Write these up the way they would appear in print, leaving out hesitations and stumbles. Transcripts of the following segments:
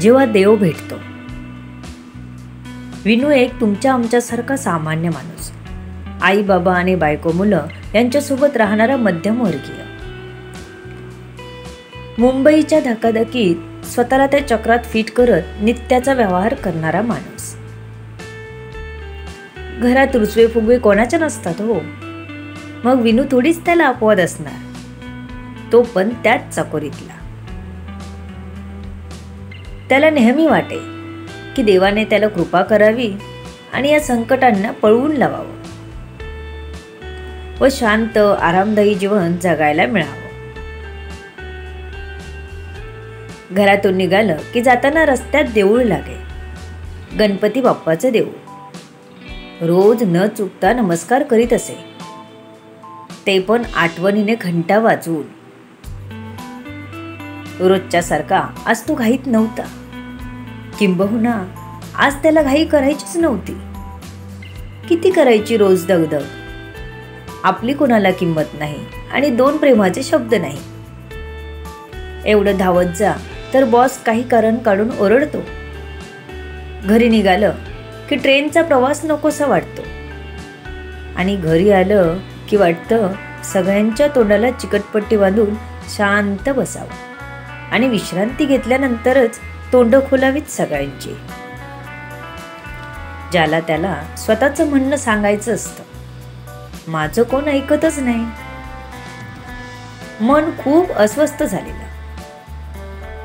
जेव्हा देव भेटतो. विनू एक तुमच्या आमच्यासारखा सामान्य माणूस, आई बाबा आणि बायको मुलं यांच्यासोबत राहणारा मध्यमवर्गीय. मुंबईच्या धकाधकीत स्वतःला त्या चक्रात फिट करत नित्याचा व्यवहार करणारा माणूस. घरात रुसवे फुगवे कोणाच्या नसतात हो. मग विनू थोडीच त्याला अपवाद असणार, तो पण त्याच चाकोरीतला. त्याला नेहमी वाटे की देवाने त्याला कृपा करावी आणि या संकटांना पळवून लावावं व शांत आरामदायी जीवन जगायला मिळावं. घरातून निघालं की जाताना रस्त्यात देऊळ लागे, गणपती बाप्पाचं देऊळ. रोज न चुकता नमस्कार करीत असे, ते पण आठवणीने घंटा वाजवून. रोजच्या सारखा आज तो घाईत नव्हता, किंबहुना आज त्याला घाई करायचीच नव्हती. किती करायची रोज दगदग, आपली कोणाला किंमत नाही आणि दोन प्रेमाचे शब्द नाही. एवढं धावत जा तर बॉस काही कारण काढून ओरडतो. घरी निघालं की ट्रेनचा प्रवास नकोसा वाटतो आणि घरी आलं की वाटतं सगळ्यांच्या तोंडाला चिकटपट्टी बांधून शांत बसावं आणि विश्रांती घेतल्यानंतरच तोंड खोलावीत सगळ्यांची. ज्याला त्याला स्वतःचं म्हणणं सांगायचं असतं, माझं कोण ऐकतच नाही. मन खूप अस्वस्थ झालेलं,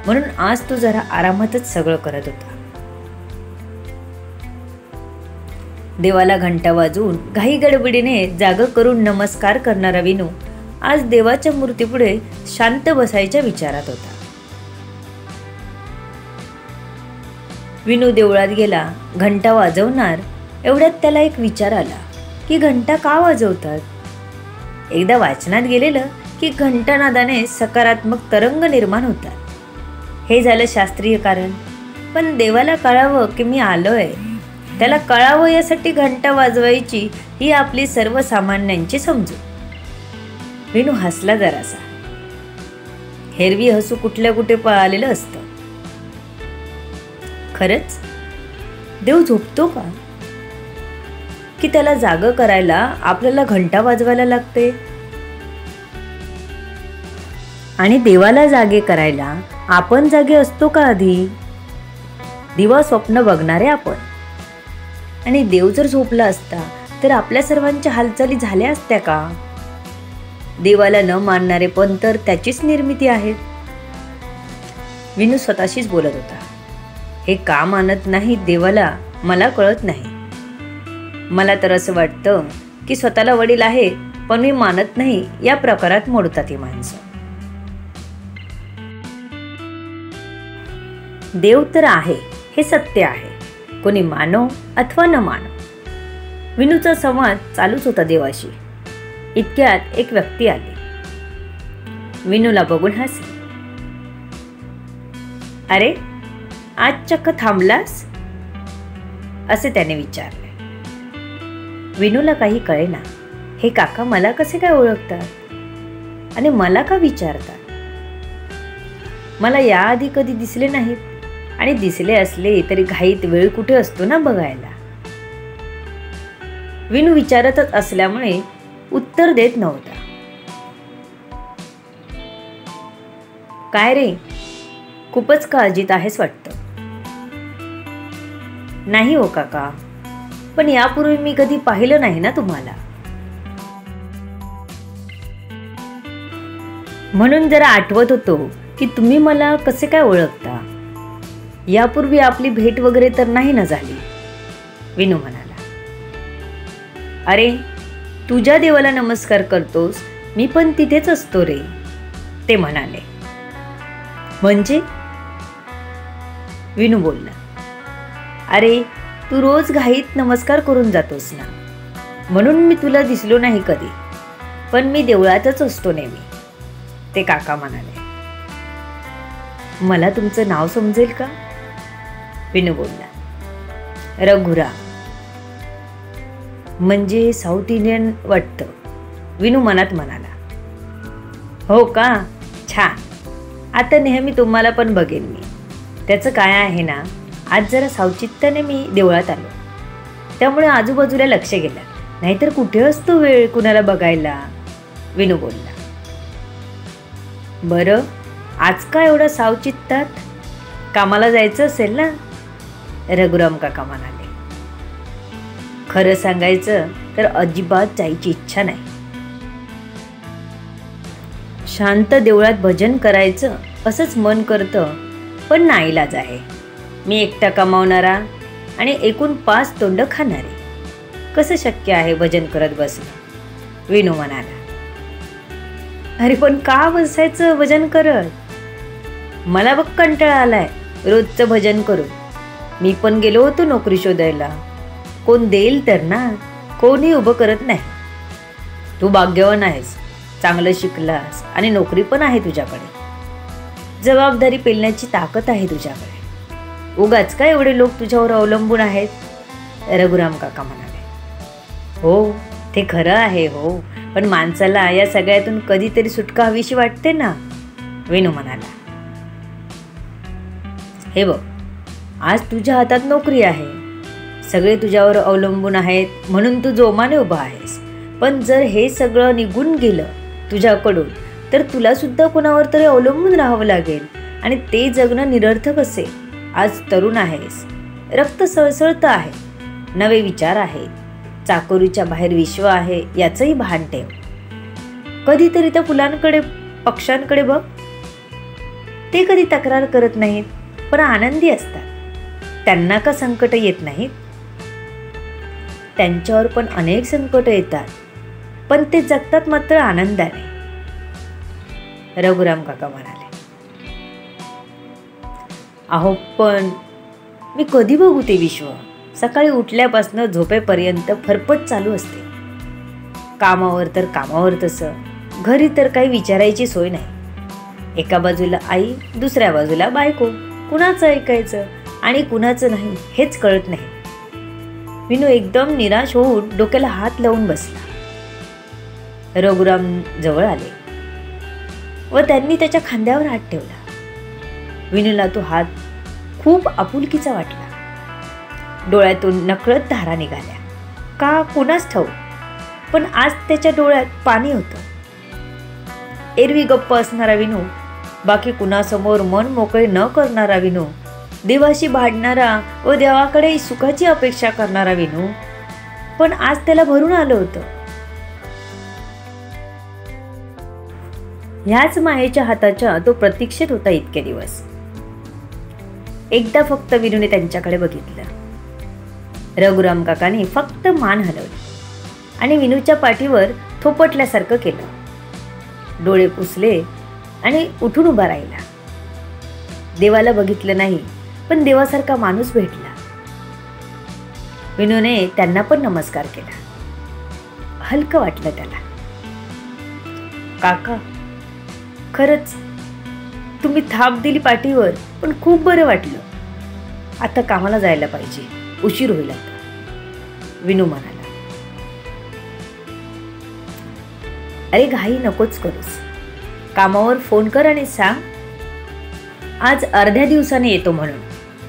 म्हणून आज तो जरा आरामातच सगळं करत होता. देवाला घंटा वाजवून घाई गडबडीने जाग करून नमस्कार करणारा विनू आज देवाच्या मूर्तीपुढे शांत बसायच्या विचारात होता. विनू देवळात गेला, घंटा वाजवणार एवढ्यात त्याला एक विचार आला की घंटा का वाजवतात. एकदा वाचनात गेलेलं की घंटानादाने सकारात्मक तरंग निर्माण होतात, हे झालं शास्त्रीय कारण. पण देवाला कळावं की मी आलोय, त्याला कळावं यासाठी घंटा वाजवायची ही आपली सर्वसामान्यांची समजूत. विनू हसला जरासा. हेरवी हसू कुठल्या कुठे पळालेलं असतं. खरंच देव झोपतो का, की त्याला जाग करायला आपल्याला घंटा वाजवायला लागते. आणि देवाला जागे करायला आपण जागे असतो का आधी. दिवा स्वप्न बघणारे आपण, आणि देव जर झोपला असता तर आपल्या सर्वांच्या हालचाली झाल्या असत्या का. देवाला न मानणारे पण तर त्याचीच निर्मिती आहेत. विनू स्वतःशीच बोलत होता, हे का मानत नाही देवाला मला कळत नाही. मला तर असं वाटतं की स्वतःला वडील आहे पण मी मानत नाही या प्रकारात मोडतात ही माणसं. देव तर आहे हे सत्य आहे, कोणी मानो अथवा न मानो. विनूचा संवाद चालूच होता देवाशी. इतक्यात एक व्यक्ती आली. विनूला बघून हसली. अरे आज चक्क थांबलास, असे त्याने विचारले. विनूला काही कळेना, हे काका मला कसे काय ओळखतात आणि मला का विचारतात. मला याआधी कधी दिसले नाहीत, आणि दिसले असले तरी घाईत वेळ कुठे असतो ना बघायला. विनू विचारतच असल्यामुळे उत्तर देत नव्हता. काय रे, खूपच काळजीत आहेस वाटतं. नाही हो काका, पण यापूर्वी मी कधी पाहिलं नाही ना तुम्हाला, म्हणून जरा आठवत होतो की तुम्ही मला कसे काय ओळखता. यापूर्वी आपली भेट वगैरे तर नाही ना झाली. विनू म्हणाला. अरे तुझ्या देवाला नमस्कार करतोस, मी पण तिथेच असतो रे, ते म्हणाले. म्हणजे. विनू बोलला. अरे तू रोज घाईत नमस्कार करून जातोस ना, म्हणून मी तुला दिसलो नाही कधी, पण मी देवळातच असतो नेहमी, ते काका म्हणाले. मला तुमचं नाव समजेल का. विनू बोलला. रघुराम. म्हणजे साऊथ इंडियन वाटतं, विनू मनात म्हणाला. हो का, छान. आता नेहमी तुम्हाला पण बघेन मी, त्याचं काय आहे ना, आज जरा सावचित्ताने मी देवळात आलो, त्यामुळे आजूबाजूला लक्ष गेलं, नाहीतर कुठे असतो वेळ कुणाला बघायला, विनू बोलला. बरं, आज का एवढं सावचित्तात? कामाला जायचं असेल ना? रघुराम काका म्हणाले. खरं सांगायचं तर अजिबात जायची इच्छा नाही. शांत देवळात भजन करायचं असंच मन करतं, पण नाईलाज आहे. मी एकटा कमावणारा आणि एकूण 5 तोंड खाणारे, कसं शक्य आहे भजन करत बसणं? विनू म्हणाला. अरे पण का बसायचं भजन करत? मला बघ कंटाळा आलाय रोजचं भजन करून. मी पण गेलो होतो नोकरी शोधायला, कोण देईल तर ना, कोणी उभं करत नाही. तू भाग्यवान आहेस, चांगलं शिकलास आणि नोकरी पण आहे तुझ्याकडे, जबाबदारी पेलण्याची ताकद आहे तुझ्याकडे. उगाच का एवढे लोक तुझ्यावर अवलंबून आहेत? रघुराम काका म्हणाले. हो, ते खरं आहे हो, पण माणसाला या सगळ्यातून कधीतरी सुटका हवीशी वाटते ना, विनू म्हणाला. हे बघ, आज तुझ्या हातात नोकरी आहे, सगळे तुझ्यावर अवलंबून आहेत म्हणून तू जोमाने उभा आहेस. पण जर हे सगळं निघून गेलं तुझ्याकडून, तर तुला सुद्धा कोणावर तरी अवलंबून राहावं लागेल आणि ते जगणं निरर्थक असेल. आज तरुण आहेस, रक्त सळसळतं आहे, नवे विचार आहेत, चाकोरीच्या बाहेर विश्व आहे याचंही भान ठेव. कधीतरी त्या फुलांकडे, पक्ष्यांकडे बघ, ते कधी तक्रार करत नाहीत पण आनंदी असतात. त्यांना का संकट येत नाहीत? त्यांच्यावर पण अनेक संकट येतात, पण ते जगतात मात्र आनंदाने, रघुराम काका म्हणाले. अहो पण मी कधी बघू ते विश्व? सकाळी उठल्यापासून झोपेपर्यंत फरफट चालू असते. कामावर तर कामावर, तसं घरी तर काही विचारायची सोय नाही. एका बाजूला आई, दुसऱ्या बाजूला बायको. कुणाचं ऐकायचं आणि कुणाचं नाही हेच कळत नाही. विनू एकदम निराश होऊन डोक्याला हात लावून बसला. रघुराम जवळ आले व त्यांनी त्याच्या खांद्यावर हात ठेवला. विनूला तो हात खूप आपुलकीचा वाटला. डोळ्यातून नकळत धारा निघाल्या, का कुणास ठाऊक, पण आज त्याच्या डोळ्यात पाणी होतं. एरवी गप्प असणारा विनू, बाकी कुणासमोर मन मोकळे न करणारा विनू, देवाशी भांडणारा व देवाकडे सुखाची अपेक्षा करणारा विनू, पण आज त्याला भरून आलं होतं. ह्याच मायेच्या हाताच्या तो प्रतीक्षेत होता इतके दिवस. एकदा फक्त विनूने त्यांच्याकडे बघितलं. रघुराम काकाने फक्त मान हलवली आणि विनूच्या पाठीवर थोपटल्यासारखं केलं. डोळे पुसले आणि उठून उभा राहिला. देवाला बघितलं नाही, पण देवासारखा माणूस भेटला. विनूने त्यांना पण नमस्कार केला. हलकं वाटलं त्याला. काका, खरंच तुम्ही थाप दिली पाठीवर, पण खूप बरं वाटलं. आता कामाला जायला पाहिजे, उशीर होईल आता, विनू म्हणाला. अरे घाई नकोच करूस, कामावर फोन कर आणि सांग आज अर्ध्या दिवसाने येतो म्हणून.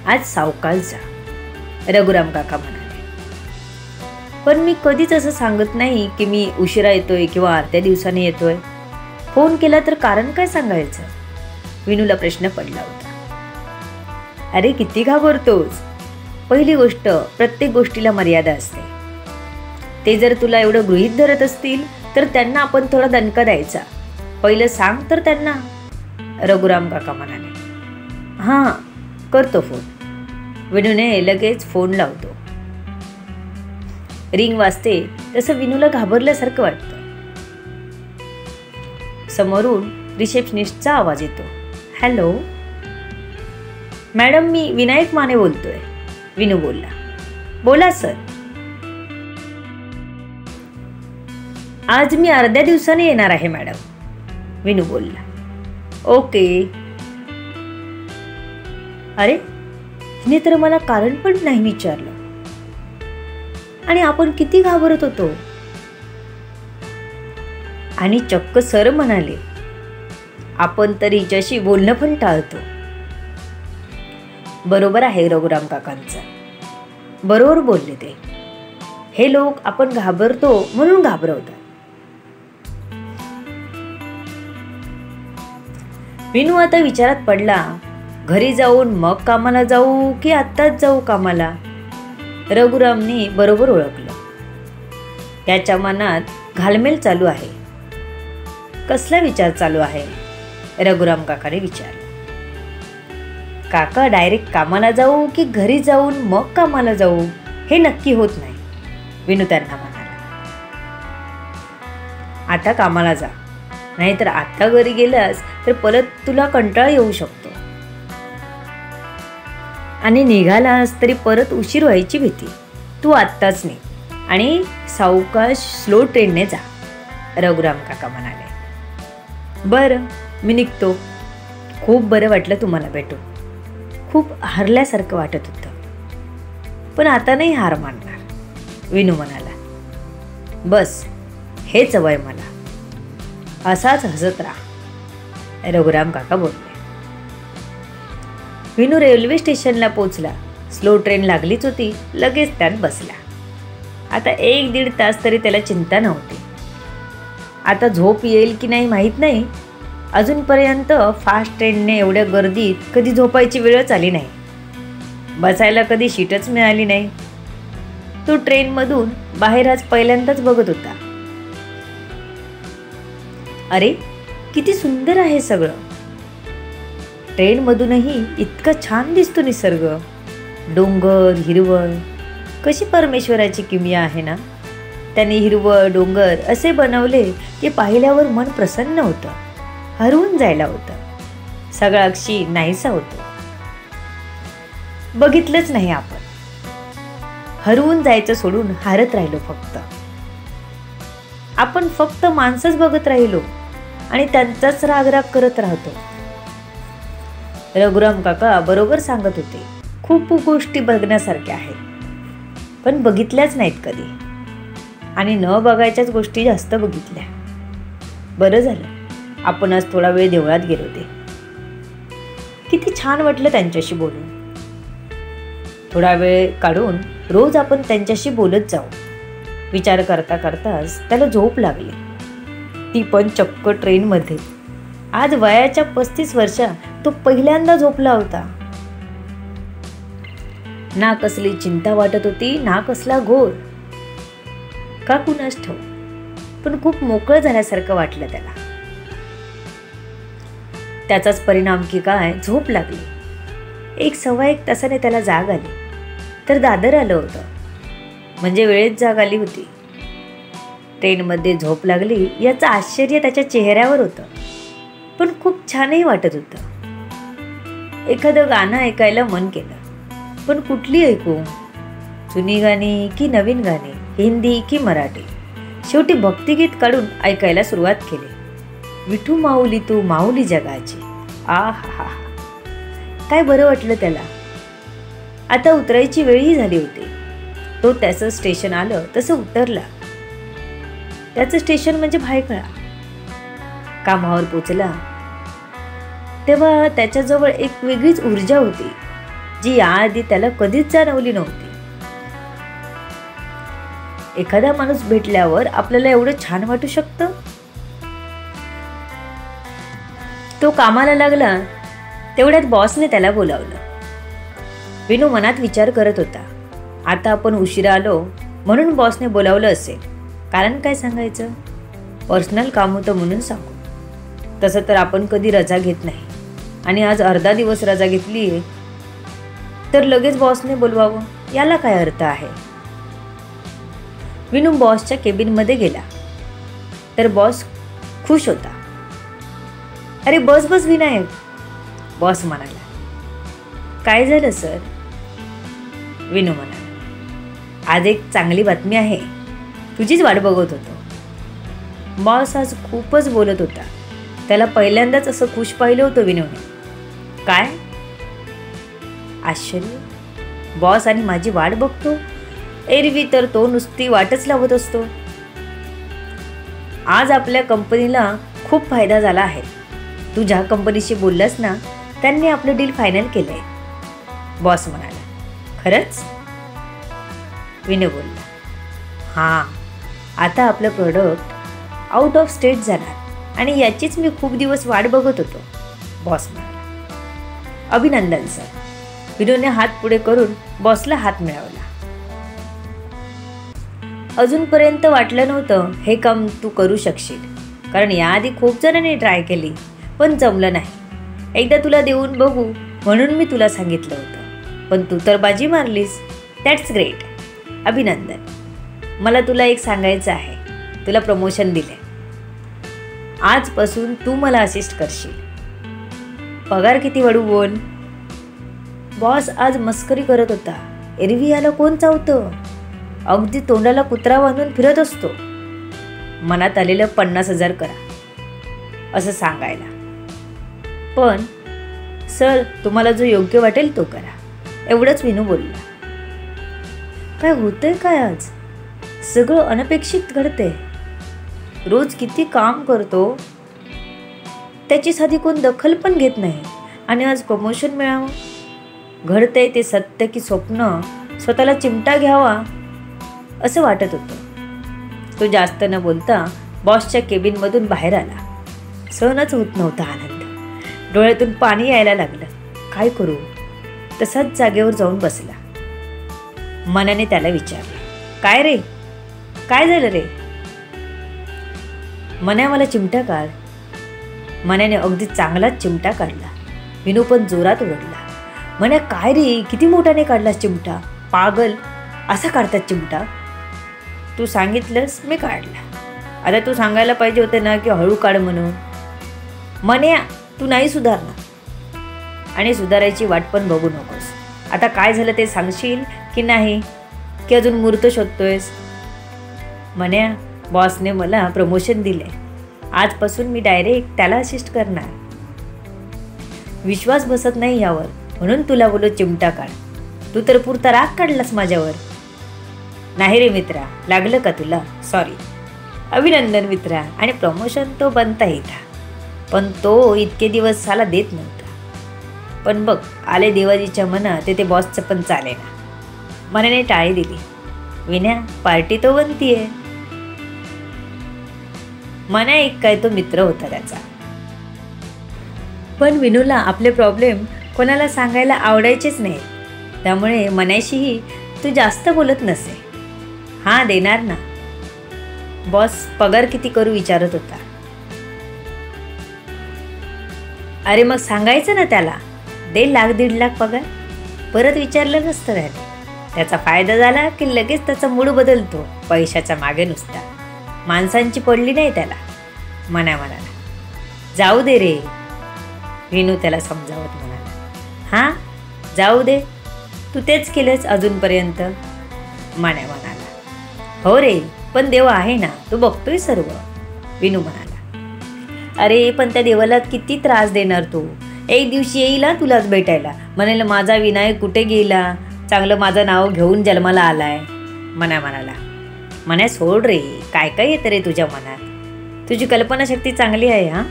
आज सावकाश जा, रघुराम काका म्हणाले. पण मी कधीच असं सांगत नाही की मी उशिरा येतोय किंवा अर्ध्या दिवसाने येतोय. फोन केला तर कारण काय सांगायचं? विनूला प्रश्न पडला होता. अरे किती घाबरतोस? पहिली गोष्ट, प्रत्येक गोष्टीला मर्यादा असते. ते जर तुला एवढं गृहीत धरत असतील तर त्यांना आपण थोडा दणका द्यायचा. पहिलं सांग तर त्यांना, रघुराम काका म्हणाले. हां, करतो फोन. विनूने लगेच फोन लावतो. रिंग वाजते तसं विनूला घाबरल्यासारखं वाटतं. समोरून रिसेप्शनिस्टचा आवाज येतो. हॅलो मॅडम, मी विनायक माने बोलतोय, विनू बोलला. बोला सर. आज मी अर्ध्या दिवसाने येणार आहे मॅडम, विनू बोलला. ओके. अरे हिने तर मला कारण पण नाही विचारलं आणि आपण किती घाबरत होतो. आणि चक्क सर म्हणाले आपण तर हिच्याशी बोलणं पण टाळतो. बरोबर आहे रघुराम काकांचं. बरोबर बोलले ते. हे लोक आपण घाबरतो म्हणून घाबरवतात. विनू आता विचारात पडला, घरी जाऊन मग कामाला जाऊ की आत्ताच जाऊ कामाला. रघुरामनी बरोबर ओळखलं. त्याच्या मनात घालमेल चालू आहे. कसला विचार चालू आहे? रघुराम काकाने विचारलं. काका, डायरेक्ट कामाला जाऊ की घरी जाऊन मग कामाला जाऊ हे नक्की होत नाही, विनू त्यांना म्हणाला. आता कामाला जा, नाहीतर आता घरी गेलास तर परत तुला कंटाळा येऊ शकतो आणि निघालास तरी परत उशीर व्हायची भीती. तू आत्ताच नाही आणि सावकाश स्लो ट्रेनने जा, रघुराम काका म्हणाले. बरं, मी निघतो. खूप बरं वाटलं तुम्हाला भेटून. खूप हरल्यासारखं वाटत होतं, पण आता नाही हार मानणार, विनू म्हणाला. बस, हेच हवंय मला. असाच हसत राहा, रघुराम काका बोलले. विनू रेल्वे स्टेशनला पोचला. स्लो ट्रेन लागलीच होती. लगेच त्यात बसला. आता 1-1.5 तास तरी त्याला चिंता नव्हती. आता झोप येईल की नाही माहीत नाही. अजूनपर्यंत फास्ट ट्रेनने एवढ्या गर्दीत कधी झोपायची वेळच आली नाही. बसायला कधी सीटच मिळाली नाही. तो ट्रेनमधून बाहेर आज पहिल्यांदाच बघत होता. अरे, किती सुंदर आहे सगळं. ट्रेनमधूनही इतका छान दिसतो निसर्ग. डोंगर, हिरवळ. कशी परमेश्वराची किमया आहे ना. त्याने हिरवळ, डोंगर असे बनवले की पाहिल्यावर मन प्रसन्न होतं. हरवून जायला होतं. सगळा अक्षी नाहीसा होतो. बघितलंच नाही आपण. हरवून जायचं सोडून हारत राहिलो फक्त. आपण फक्त माणसंच बघत राहिलो आणि त्यांचाच रागराग करत राहतो. रघुराम काका बरोबर सांगत होते. खूप गोष्टी बघण्यासारख्या आहेत, पण बघितल्याच नाहीत कधी. आणि न बघायच्याच गोष्टी जास्त बघितल्या. बरं झालं आपण आज थोडा वेळ देवळात गेलो होते. किती छान वाटलं त्यांच्याशी बोलून. थोडा वेळ काढून रोज आपण त्यांच्याशी बोलत जाऊ. विचार करता करताच त्याला झोप लागली. ती पण चक्क ट्रेनमध्ये. आज वयाच्या 35 वर्षात तो पहिल्यांदा झोपला होता. ना कसली चिंता वाटत होती, ना कसला घोर. का कुणास ठाऊक, पण खूप मोकळं झाल्यासारखं वाटलं त्याला. त्याचाच परिणाम की काय, झोप लागली. 1-1.25 तासाने त्याला जाग आली. तर दादर आलं होतं, म्हणजे वेळेत जाग आली होती. ट्रेनमध्ये झोप लागली याचं आश्चर्य त्याच्या चेहऱ्यावर होतं, पण खूप छानही वाटत होतं. एखादं गाणं ऐकायला मन केलं, पण कुठली ऐकू? जुनी गाणी की नवीन गाणी, हिंदी की मराठी? शेवटी भक्तिगीत काढून ऐकायला सुरुवात केली. विठू माऊली तू माऊली जगाची. आ हा हा, काय बरं वाटलं त्याला. आता उतरायची वेळही झाली होती. तो त्याचं स्टेशन आलं तसं उतरला. त्याचं स्टेशन म्हणजे भायखळा. कामावर पोचला तेव्हा त्याच्याजवळ एक वेगळीच ऊर्जा होती, जी याआधी त्याला कधीच जाणवली नव्हती. एखादा माणूस भेटल्यावर आपल्याला एवढं छान वाटू शकतं. तो कामाला लागला तेवढ्यात बॉसने त्याला बोलावलं. विनू मनात विचार करत होता, आता आपण उशिरा आलो म्हणून बॉसने बोलावलं असेल. कारण काय सांगायचं? पर्सनल काम होतं म्हणून सांगू. तसं तर आपण कधी रजा घेत नाही, आणि आज अर्धा दिवस रजा घेतली तर लगेच बॉसने बोलवावं, याला काय अर्थ आहे? विनू बॉसच्या केबिनमध्ये गेला तर बॉस खुश होता. अरे बस बस विनायक, बॉस म्हणाला. काय झालं सर? विनू म्हणाला, आज एक चांगली बातमी आहे. तुझीच वाट बघत होतो. बॉस आज खूपच बोलत होता. त्याला पहिल्यांदाच असं खुश पाहिलं होतं विनूने. काय आश्चर्य! बॉस आणि माझी वाट बघतो. एरवी तर तो नुसती वाटच लावत असतो. आज आपल्या कंपनीला खूप फायदा झाला आहे. तू ज्या कंपनीशी बोललास ना, त्यांनी आपलं डील फायनल केलंय. बॉस म्हणाला. खरंच? विनू बोलला. हां, आता आपलं प्रोडक्ट आउट ऑफ स्टेट जाणार आणि याचीच मी खूप दिवस वाट बघत होतो, बॉस म्हणाला. अभिनंदन सर. विनूने हात पुढे करून बॉसला हात मिळवला. अजूनपर्यंत वाटलं नव्हतं हे काम तू करू शकशील, कारण याआधी खूप जणांनी ट्राय केली पण जमलं नाही. एकदा तुला देऊन बघू म्हणून मी तुला सांगितलं होतं, पण तू तर बाजी मारलीस. That's great. अभिनंदन. मला तुला एक सांगायचं आहे. तुला प्रमोशन दिले. आजपासून तू मला असिस्ट करशील. पगार किती वाढू बोल? बॉस आज मस्करी करत होता. एरवी याला कोण चावतं? अगदी तोंडाला कुत्रा बांधून फिरत असतो. मनात आलेलं 50,000 करा असं सांगायला. पण सर, तुम्हाला जो योग्य वाटेल तो करा, एवढंच विनू बोलला. काय होतंय काय आज? सगळं अनपेक्षित घडते. रोज किती काम करतो, त्याची साधी कोण दखल पण घेत नाही, आणि आज प्रमोशन मिळावं. घडतंय ते सत्य की स्वप्न स्वतःला चिमटा घ्यावा असं वाटत होतं. तो जास्त न बोलता बॉसच्या केबिनमधून बाहेर आला. सहनच होत नव्हता आनंद. डोळ्यातून पाणी यायला लागलं. काय करू? तसाच जागेवर जाऊन बसला. मनाने त्याला विचारलं, काय रे, काय झालं रे? मन्या, मला चिमटा काढ. मन्याने अगदी चांगलाच चिमटा काढला. विनू पण जोरात ओरडला. मन्या, काय रे, किती मोठ्याने काढलास चिमटा? पागल, असा काढतात चिमटा? तू सांगितलंस, मी काढला. आता तू सांगायला पाहिजे होते ना की हळू काढ म्हणून. मन्या, तू नाही सुधारणार आणि सुधारायची वाट पण बघू नकोस. आता काय झालं ते सांगशील की नाही, की अजून मूर्त शोधतोयस? मन्या, बॉसने मला प्रमोशन दिले. आजपासून मी डायरेक्ट त्याला असिस्ट करणार. विश्वास बसत नाही यावर, म्हणून तुला बोलो चिमटा काढ. तू तर पुरता राग काढलास माझ्यावर. नाही रे मित्रा, लागलं का तुला? सॉरी. अभिनंदन मित्रा. आणि प्रमोशन तो बनता येता, पण तो इतके दिवस साला देत नव्हता. पण बघ, आले देवाजीच्या मनात ते बॉसचं पण चालेना. मनाने टाळी दिली. विन्या, पार्टी तो बनतीये. मना एक काय तो मित्र होता त्याचा. पण विनूला आपले प्रॉब्लेम कोणाला सांगायला आवडायचेच नाही. त्यामुळे मनाशीही तू जास्त बोलत नसे. हां, देणार ना. बॉस पगार किती करू विचारत होता. अरे मग सांगायचं ना त्याला, दे 1,00,000-1,50,000 पगार. परत विचारलं नसतं त्याने. त्याचा फायदा झाला की लगेच त्याचा मूड बदलतो. पैशाच्या मागे नुसता. माणसांची पडली नाही त्याला. मना म्हणाला. जाऊ दे रे. विनू त्याला समजावत म्हणाला. हां, जाऊ दे, तू तेच केलंस अजूनपर्यंत. मना म्हणाला. हो रे, पण देव आहे ना, तू बघतोय सर्व. विनू म्हणाला. अरे पण त्या देवाला किती त्रास देणार तू? एक दिवशी येईल तुलाच भेटायला, म्हणाल माझा विनायक कुठे गेला, चांगलं माझं नाव घेऊन जन्माला आलाय. मना म्हणाला. मना, सोड रे, काय काय येतं रे तुझ्या मनात? तुझी कल्पनाशक्ती चांगली आहे. हां,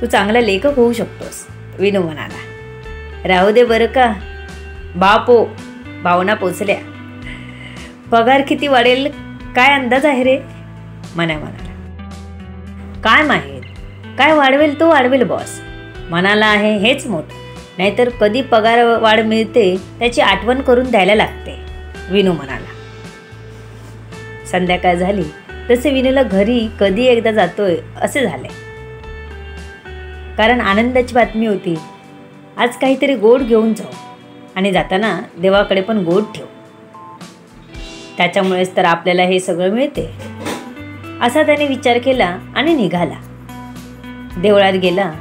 तू चांगला लेखक होऊ शकतोस. विनू म्हणाला. राहू दे बरं का. बापो, भावना पोचल्या. पगार किती वाढेल काय अंदाज आहे रे? मना म्हणाला. काय माहीत, काय वाढवेल तो वाढवेल बॉस. मनाला आहे हेच मोठं. नाहीतर कधी पगार वाढ मिळते त्याची आठवण करून द्यायला लागते. विनू म्हणाला. संध्याकाळ झाली तसे विनूला घरी कधी एकदा जातोय असे झाले. कारण आनंदाची बातमी होती. आज काहीतरी गोड घेऊन जाऊ आणि जाताना देवाकडे पण गोड ठेव. त्याच्यामुळेच तर आपल्याला हे सगळं मिळते असा त्याने विचार केला आणि निघाला. देवळात गेला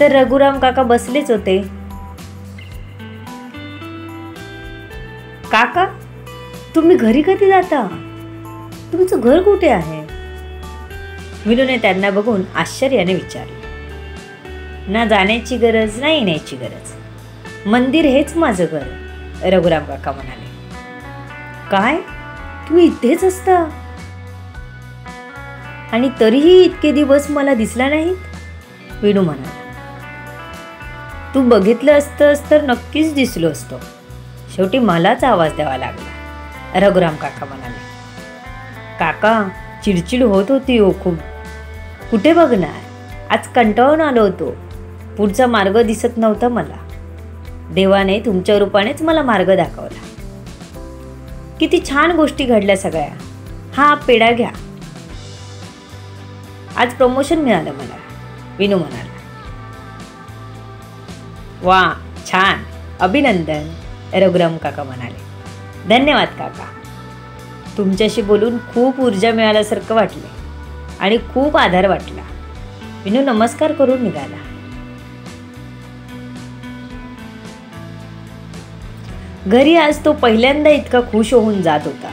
तर रघुराम काका बसलेच होते. काका, तुम्ही घरी कधी जाता? तुमचं घर कुठे आहे? विनूने त्यांना बघून आश्चर्याने विचारले. ना जाण्याची गरज ना येण्याची गरज. मंदिर हेच माझं घर, रघुराम काका म्हणाले. काय, तुम्ही इथेच असता? आणि तरीही इतके दिवस मला दिसला नाहीत? विनू म्हणाला. तू बघितलं असतंस तर नक्कीच दिसलो असतो, शेवटी मलाच आवाज द्यावा लागला. रघुराम काका म्हणाले. काका, चिडचिड होत होती हो खूप. कुठे बघणार, आज कंटाळून आलो होतो. पुढचा मार्ग दिसत नव्हता मला. देवाने तुमच्या रूपानेच मला मार्ग दाखवला. किती छान गोष्टी घडल्या सगळ्या. हा पेढा घ्या. आज प्रमोशन मिळालं मला, विनू म्हणाला. वा, छान, अभिनंदन, रघुराम काका म्हणाले. धन्यवाद काका. तुमच्याशी बोलून खूप ऊर्जा मिळाल्यासारखं वाटले आणि खूप आधार वाटला. विनू नमस्कार करून निघाला. घरी आज तो पहिल्यांदा इतका खुश होऊन जात होता.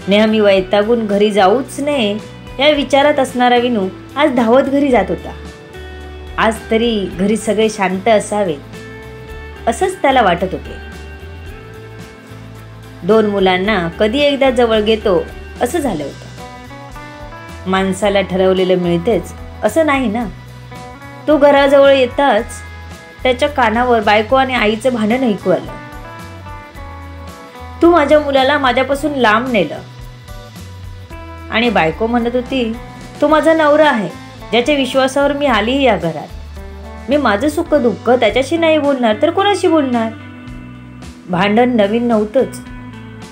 नेहमी वैतागून घरी जाऊच नये या विचारात असणारा विनू आज धावत घरी जात होता. आज तरी घरी सगळे शांत असावेत असंच त्याला वाटत होते. 2 मुलांना कधी एकदा जवळ घेतो असं झालं होतं. माणसाला ठरवलेलं मिळतेच असं नाही ना. तो घराजवळ येताच त्याच्या कानावर बायको आणि आईचं भांडण ऐकू आलं. तू माझ्या मुलाला माझ्यापासून लांब नेलं. आणि बायको म्हणत होती, तो माझा नवरा आहे, ज्याच्या विश्वासावर मी आली या घरात. मी माझं सुख दुःख त्याच्याशी नाही बोलणार तर कोणाशी बोलणार. भांडण नवीन नव्हतंच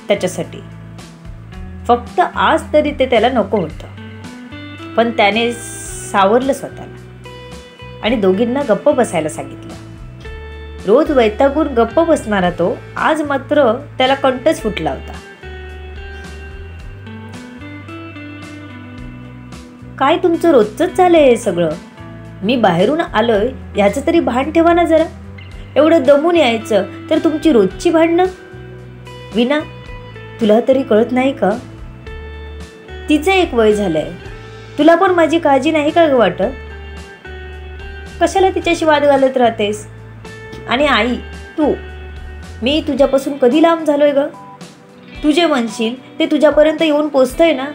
त्याच्यासाठी. फक्त आज तरी ते त्याला नको होतं. पण त्याने सावरलं स्वतःला आणि दोघींना गप्प बसायला सांगितलं. रोज वैतागून गप्प बसणारा तो आज मात्र त्याला कंठच फुटला होता. काय तुमचं रोजच झालंय हे सगळं. मी बाहेरून आलोय ह्याचं तरी भान ठेवा ना जरा. एवढं दमून यायचं तर तुमची रोजची भांडणं. विना, तुला तरी कळत नाही का? तिचं एक वय झालंय. तुला पण माझी काळजी नाही का वाटत? कशाला तिच्याशी वाद घालत राहतेस? आणि आई, मी तुझ्यापासून कधी लांब झालोय ग? तू जे म्हणशील ते तुझ्यापर्यंत येऊन पोचतंय ना.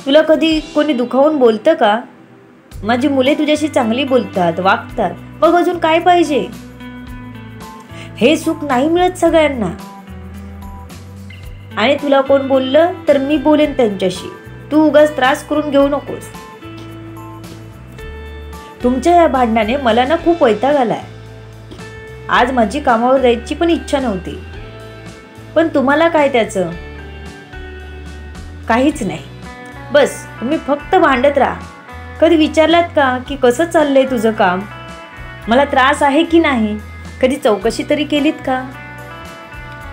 तुला कधी कोणी दुखावून बोलतं का? माझी मुले तुझ्याशी चांगली बोलतात, वागतात. मग अजून काय पाहिजे? हे सुख नाही मिळत सगळ्यांना. आणि तुला कोण बोललं तर मी बोलेन त्यांच्याशी. तू उगाच त्रास करून घेऊ नकोस. तुमच्या या भांडणाने मला ना खूप वैताग आलाय. आज माझी कामावर जायची पण इच्छा नव्हती. पण तुम्हाला काय त्याचं? काहीच नाही. बस तुम्ही फक्त भांडत राहा. कधी विचारलात का की कसं चाललंय तुझं काम? मला त्रास आहे की नाही? कधी चौकशी तरी केलीत का?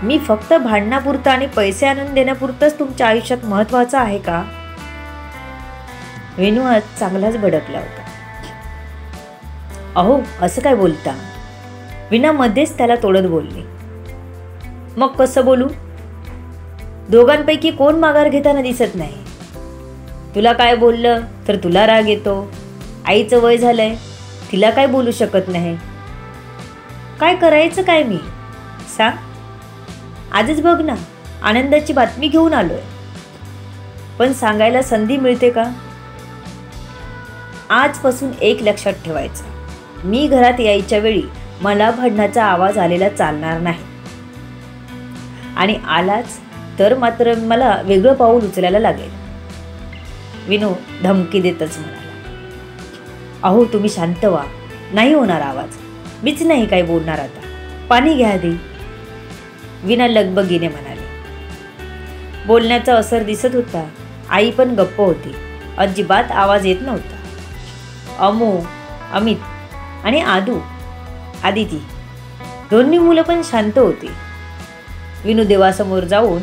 मी फक्त भांडणापुरतं आणि पैसे आणून देण्यापुरतंच तुमच्या आयुष्यात महत्वाचं आहे का? वेणू आज चांगलाच भडकला होता. अहो, असं काय बोलता? विना मध्येच त्याला तोडत बोलली. मग कसं बोलू? दोघांपैकी कोण माघार घेताना दिसत नाही. तुला काय बोललं तर तुला राग येतो. आईचं वय झालंय, तिला काय बोलू शकत नाही. काय करायचं काय मी? सांग. आजच बघ ना, आनंदाची बातमी घेऊन आलोय. पण सांगायला संधी मिळते का? आजपासून एक लक्षात ठेवायचं, मी घरात यायच्या वेळी मला भांडणाचा आवाज आलेला चालणार नाही. आणि आलाच तर मात्र मला वेगळं पाऊल उचलायला लागेल. विनू धमकी देतच म्हणाला. अहो, तुम्ही शांत व्हा. नाही होणार आवाज. मीच नाही काय बोलणार आता. पाणी घ्या आधी. विना लगबगीने म्हणाले. बोलण्याचा असर दिसत होता. आई पण गप्प होती. अजिबात आवाज येत नव्हता. अमू, अमित आणि आदिती दोन्ही मुलं पण शांत होती. विनू देवासमोर जाऊन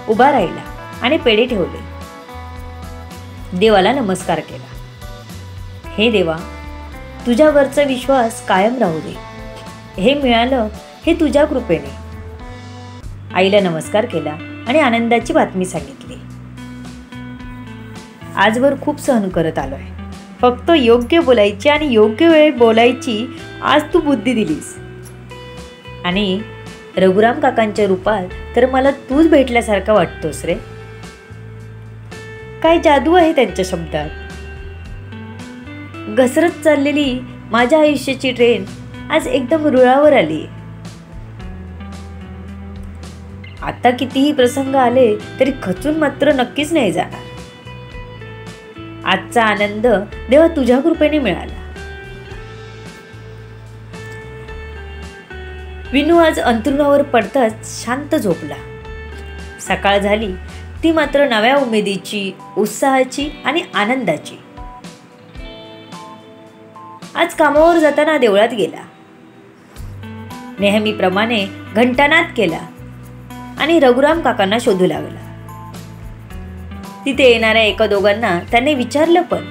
उभा राहिला आणि पेढे ठेवले. देवाला नमस्कार केला. हे देवा, तुझ्यावरचा विश्वास कायम राहू दे. हे मिळालं हे तुझ्या कृपेने. आईला नमस्कार केला आणि आनंदाची बातमी सांगितली. आजवर खूप सहन करत आलोय. फक्त योग्य बोलायची आणि योग्य वेळी बोलायची आज तू बुद्धी दिलीस. आणि रघुराम काकांच्या रूपात तर मला तूच भेटल्यासारखा वाटतोस रे. काय जादू आहे त्यांच्या शब्दात. घसरत चाललेली माझ्या आयुष्याची ट्रेन आज एकदम रुळावर आली. आता कितीही प्रसंग आले तरी खचून मात्र नक्कीच नाही जाणार. आजचा आनंद देवा तुझ्या कृपेने मिळाला. विनू आज अंथरुणावर पडताच शांत झोपला. सकाळ झाली ती मात्र नव्या उमेदीची, उत्साहाची आणि आनंदाची. आज कामावर जाताना देवळात गेला. नेहमीप्रमाणे घंटानाद केला आणि रघुराम काकांना शोधू लागला. तिथे येणाऱ्या एका दोघांना त्याने विचारलं पण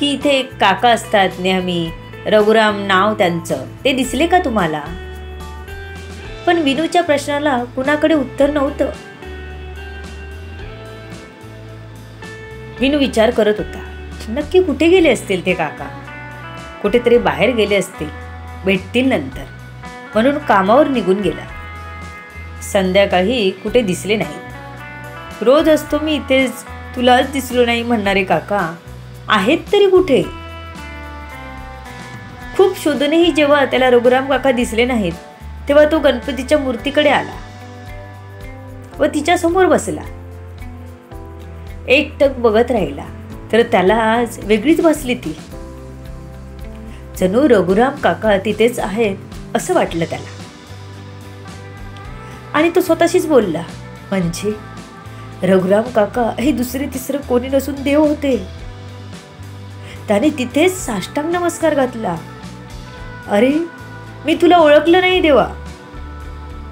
की इथे काका असतात नेहमी, रघुराम नाव त्यांचं, ते दिसले का तुम्हाला? पण विनूच्या प्रश्नाला कुणाकडे उत्तर नव्हतं. विनू विचार करत होता, नक्की कुठे गेले असतील ते काका? कुठेतरी बाहेर गेले असतील, भेटतील नंतर, म्हणून कामावर निघून गेला. संध्याकाळी कुठे दिसले नाहीत. रोज असतो मी इथेच, तुलाच दिसलो नाही म्हणणारे काका आहेत तरी कुठे? खूप शोधूनही जेव्हा त्याला रघुराम काका दिसले नाहीत तेव्हा तो गणपतीच्या मूर्तीकडे आला व तिच्या समोर बसला. एकटक बघत राहिला तर त्याला आज वेगळीच बसली ती. जणू रघुराम काका तिथेच आहेत असं वाटलं त्याला. आणि तो स्वतःशीच बोलला, म्हणजे रघुराम काका हे दुसरे तिसरं कोणी नसून देव होते. त्याने तिथेच साष्टांग नमस्कार घातला. अरे, मी तुला ओळखलं नाही देवा,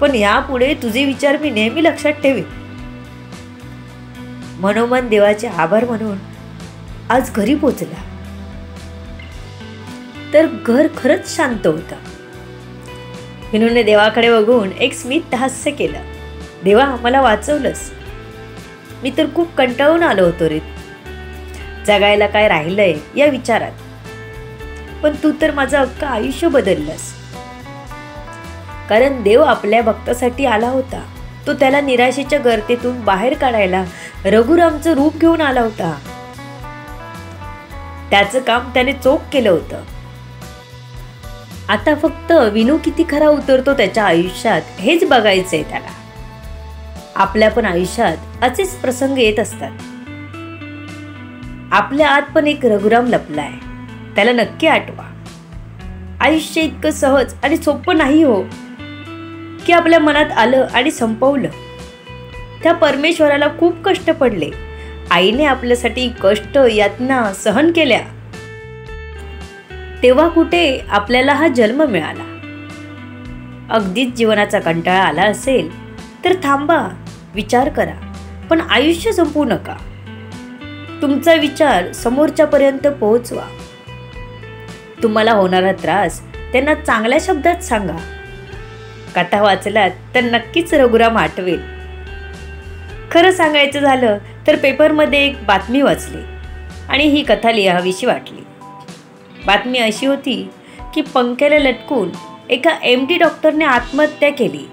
पण यापुढे तुझे विचार मी नेहमी लक्षात ठेवे. मनोमन देवाचे आभार म्हणून आज घरी पोचला तर घर खरंच शांत होतं. विनूने देवाकडे बघून एक स्मित हास्य केलं. देवा, मला वाचवलंस. मी तर खूप कंटाळून आलो होतो रे, जगायला काय राहिलंय या विचारात, पण तू तर माझं अख्खं आयुष्य बदललंस. कारण देव आपल्या भक्तासाठी आला होता. तो त्याला निराशेच्या गर्तेतून बाहेर काढायला रघुरामचं रूप घेऊन आला होता. त्याचं काम त्याने चोख केलं होतं. आता फक्त विनू किती खरा उतरतो त्याच्या आयुष्यात हेच बघायचंय त्याला. आपल्या पण आयुष्यात असेच प्रसंग येत असतात. आपल्या आत पण एक रघुराम लपलाय, त्याला नक्की आठवा. आयुष्य इतकं सहज आणि सोपं नाही हो की आपल्या मनात आलं आणि संपवलं. त्या परमेश्वराला खूप कष्ट पडले. आईने आपल्यासाठी कष्ट, यातना सहन केल्या, तेव्हा कुठे आपल्याला हा जन्म मिळाला. अगदीच जीवनाचा कंटाळा आला असेल तर थांबा, विचार करा, पण आयुष्य संपवू नका. तुमचा विचार समोरच्यापर्यंत पोहोचवा. तुम्हाला होणारा त्रास त्यांना चांगल्या शब्दात सांगा. कथा वाचलात तर नक्कीच रघुराम आठवेल. खरं सांगायचं झालं तर पेपरमध्ये एक बातमी वाचली आणि ही कथा लिहावीशी वाटली. बातमी अशी होती की पंख्याला लटकून एका MD डॉक्टरने आत्महत्या केली.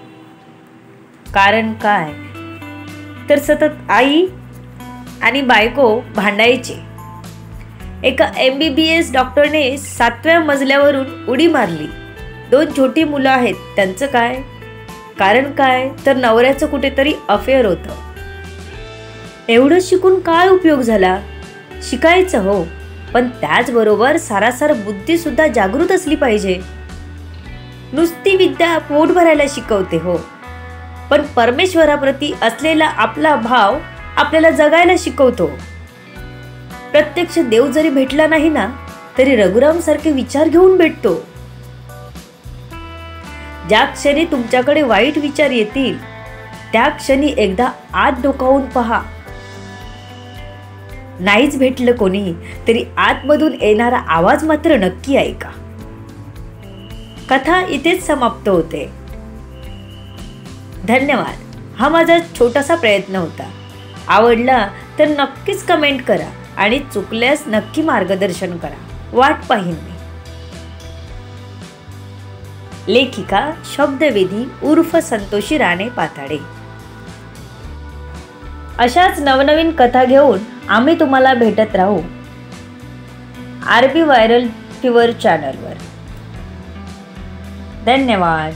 कारण काय तर सतत आई आणि बायको भांडायचे. एका MBBS डॉक्टरने 7व्या मजल्यावरून उडी मारली. 2 छोटी मुलं आहेत, त्यांचं काय? कारण काय तर नवऱ्याचं कुठेतरी अफेअर होतं. एवढं शिकून काय उपयोग झाला? शिकायचं हो, पण त्याचबरोबर सारासार बुद्धी सुद्धा जागृत असली पाहिजे. नुसती विद्या पोट भरायला शिकवते हो, पण परमेश्वराप्रती असलेला आपला भाव आपल्याला जगायला शिकवतो. प्रत्यक्ष देव जरी भेटला नाही ना तरी रघुराम सारखे विचार घेऊन भेटतो. ज्या क्षणी तुमच्याकडे वाईट विचार येतील त्या क्षणी एकदा आत डोकावून पहा. नाहीच भेटलं कोणी तरी आतमधून येणारा आवाज मात्र नक्की ऐका. कथा इथेच समाप्त होते. धन्यवाद. हा माझा छोटासा प्रयत्न होता. आवडला तर नक्कीच कमेंट करा आणि चुकल्यास नक्की मार्गदर्शन करा. वाट पाहीन मी. लेखिका शब्दवेदी उर्फ संतोषी राणे पाताडे. अशाच नवनवीन कथा घेऊन आम्ही तुम्हाला भेटत राहू RB व्हायरल फीवर चॅनलवर. धन्यवाद.